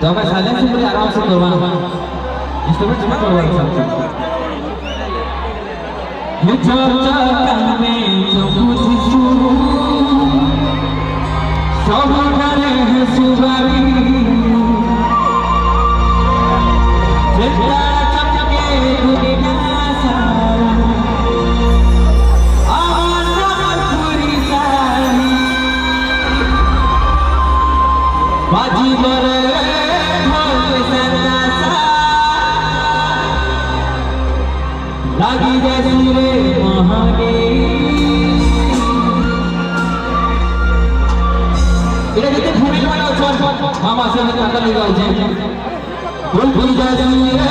तो मैं साइलेंस से मुझे आराम से करवाना इंस्ट्रूमेंट जमा करवाना ये चर्चा करने जो कुछ शुरू सब करे है सुवारी जितना चमके दुनिया सारा आवाज़ पूरी सारी बाजी मरे लागी जैसी रे महागे এটা যেতে ভূমির মানে চল মামা সে হাতে লাগা আছে ভুল ভুল জয়সি রে